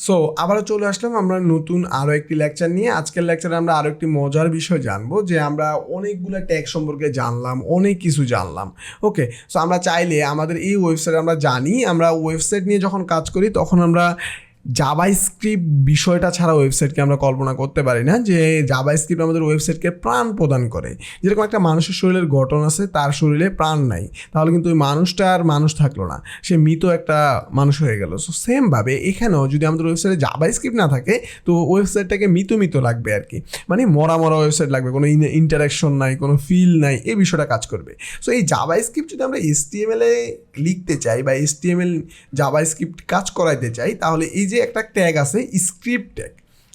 So আবারও চলে আসলাম আমরা নতুন আরও একটি লেকচার নিয়ে। আজকের লেকচারে আমরা আরও একটি মজার বিষয় জানবো, যে আমরা অনেকগুলো ট্যাগ সম্পর্কে জানলাম, অনেক কিছু জানলাম। ওকে, সো আমরা চাইলে আমাদের এই ওয়েবসাইট আমরা জানি, আমরা ওয়েবসাইট নিয়ে যখন কাজ করি তখন আমরা জাভাস্ক্রিপ্ট বিষয়টা ছাড়া ওয়েবসাইটকে আমরা কল্পনা করতে পারি না, যে জাভাস্ক্রিপ্ট আমাদের ওয়েবসাইটকে প্রাণ প্রদান করে। যেরকম একটা মানুষের শরীরের গঠন আছে, তার শরীরে প্রাণ নাই, তাহলে কিন্তু ওই মানুষটা আর মানুষ থাকলো না, সে মৃত একটা মানুষ হয়ে গেল। সো সেমভাবে এখানেও যদি আমাদের ওয়েবসাইটে জাভাস্ক্রিপ্ট না থাকে তো ওয়েবসাইটটাকে মৃত লাগবে আর কি, মানে মরা ওয়েবসাইট লাগবে, কোনো ইন্টারাকশন নাই, কোনো ফিল নাই, এই বিষয়টা কাজ করবে। সো এই জাভাস্ক্রিপ্ট যদি আমরা HTML এ লিখতে চাই বা HTML জাভাস্ক্রিপ্ট কাজ করাইতে চাই, তাহলে এই যে একটা ট্যাগ আছে স্ক্রিপ্ট ট্যাগ।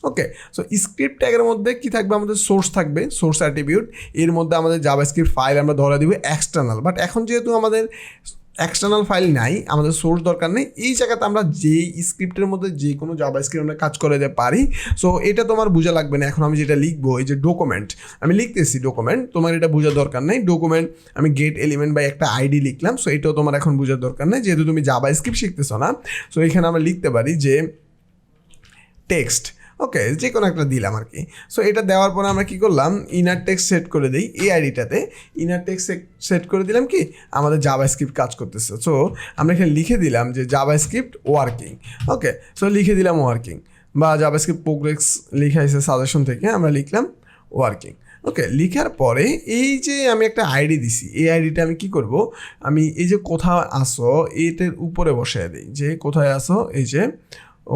ওকে, সো স্ক্রিপ্ট ট্যাগের মধ্যে কি থাকবে, আমাদের সোর্স থাকবে, সোর্স অ্যাট্রিবিউট, এর মধ্যে আমাদের জাভাস্ক্রিপ্ট ফাইল আমরা ধরে দিব এক্সটার্নাল। বাট এখন যেহেতু আমাদের এক্সটার্নাল ফাইল নাই, আমাদের সোর্স দরকার নেই, এই জায়গাতে আমরা যেই স্ক্রিপ্টের মধ্যে যে কোনো জাভাস্ক্রিপ্ট আমরা কাজ করে দিতে পারি। সো এটা তোমার বোঝা লাগবে না। এখন আমি যেটা লিখবো, এই যে ডকুমেন্ট আমি লিখতেছি, ডকুমেন্ট, তোমার এটা বোঝার দরকার নেই। ডকুমেন্ট আমি গেট এলিমেন্ট বা একটা আইডি লিখলাম, সো এটাও তোমার এখন বোঝার দরকার নেই, যেহেতু তুমি জাভাস্ক্রিপ্ট শিখতেছো না। সো এখানে আমরা লিখতে পারি যে টেক্সট, ওকে, যে কোনো একটা দিলাম আর কি। সো এটা দেওয়ার পরে আমরা কী করলাম, ইনার টেক্সট সেট করে দিই, এই আইডিটাতে ইনার টেক্সট সেট করে দিলাম, কি আমাদের জাভাস্ক্রিপ্ট কাজ করতেছে। সো আমরা এখানে লিখে দিলাম যে জাভাস্ক্রিপ্ট ওয়ার্কিং। ওকে, সো লিখে দিলাম ওয়ার্কিং, বা জাভাস্ক্রিপ্ট প্রোগ্রেস লিখে আছে সাজেশন থেকে, আমরা লিখলাম ওয়ার্কিং। ওকে, লিখার পরে এই যে আমি একটা আইডি দিছি, এই আইডিটা আমি কি করব, আমি এই যে কোথায় আসো এটার উপরে বসিয়ে দিই, যে কোথায় আসো, এই যে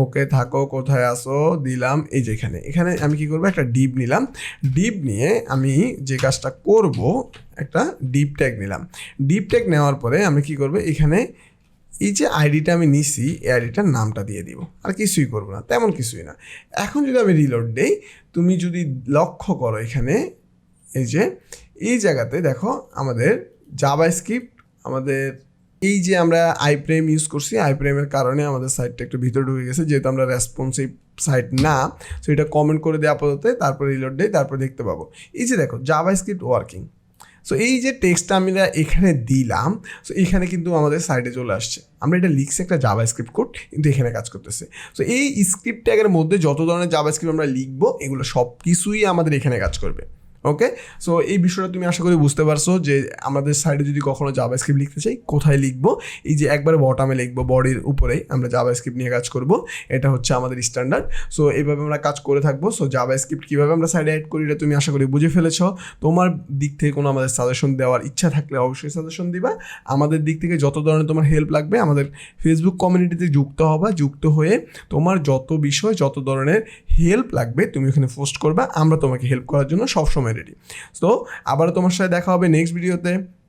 ওকে থাকো কোথায় আসো দিলাম, এই যে এখানে আমি কি করব, একটা ডিপ নিলাম। ডিপ নিয়ে আমি যে কাজটা করব, একটা ডিপ ট্যাগ নিলাম। ডিপ ট্যাগ নেওয়ার পরে আমি কি করব, এখানে এই যে আইডিটা আমি নিছি, এই আইডিটার নামটা দিয়ে দিব, আর কিছুই করবো না, তেমন কিছুই না। এখন যদি আমি রিলোড দেই, তুমি যদি লক্ষ্য করো এখানে, এই যে এই জায়গাতে দেখো আমাদের জাভাস্ক্রিপ্ট, আমাদের এই যে আমরা আইপ্রেম ইউজ করছি, আইপ্রেমের কারণে আমাদের সাইটটা একটু ভিতরে ঢুকে গেছে, যেহেতু আমরা রেসপন্সিভ সাইট না। সো এটা কমেন্ট করে দেওয়া আপাতত, তারপর রিলোড দেই, তারপর দেখতে পাবো এই যে দেখো জাভাস্ক্রিপ্ট ওয়ার্কিং। সো এই যে টেক্সটটা আমরা এখানে দিলাম, সো এখানে কিন্তু আমাদের সাইটে চলে আসছে, আমরা এটা লিখছি একটা জাভাস্ক্রিপ্ট কোড, কিন্তু এখানে কাজ করতেছে। সো এই স্ক্রিপ্ট ট্যাগের মধ্যে যত ধরনের জাভাস্ক্রিপ্ট আমরা লিখবো, এগুলো সব কিছুই আমাদের এখানে কাজ করবে। ওকে, সো এই বিষয়টা তুমি আশা করি বুঝতে পারছো, যে আমাদের সাইডে যদি কখনো জাভাস্ক্রিপ্ট লিখতে চাই কোথায় লিখবো, এই যে একবারে বটমে লিখবো, বডির উপরেই আমরা জাভাস্ক্রিপ্ট নিয়ে কাজ করব, এটা হচ্ছে আমাদের স্ট্যান্ডার্ড। সো এইভাবে আমরা কাজ করে থাকবো। সো জাভাস্ক্রিপ্ট কীভাবে আমরা সাইডে অ্যাড করি, এটা তুমি আশা করি বুঝে ফেলেছো। তোমার দিক থেকে কোনো আমাদের সাজেশন দেওয়ার ইচ্ছা থাকলে অবশ্যই সাজেশন দিবা। আমাদের দিক থেকে যত ধরনের তোমার হেল্প লাগবে, আমাদের ফেসবুক কমিউনিটিতে যুক্ত হবা, যুক্ত হয়ে তোমার যত বিষয়, যত ধরনের হেল্প লাগবে তুমি ওখানে পোস্ট করবা, আমরা তোমাকে হেল্প করার জন্য সবসময় রেডি। সো আবারও তোমার সাথে দেখা হবে নেক্সট ভিডিওতে।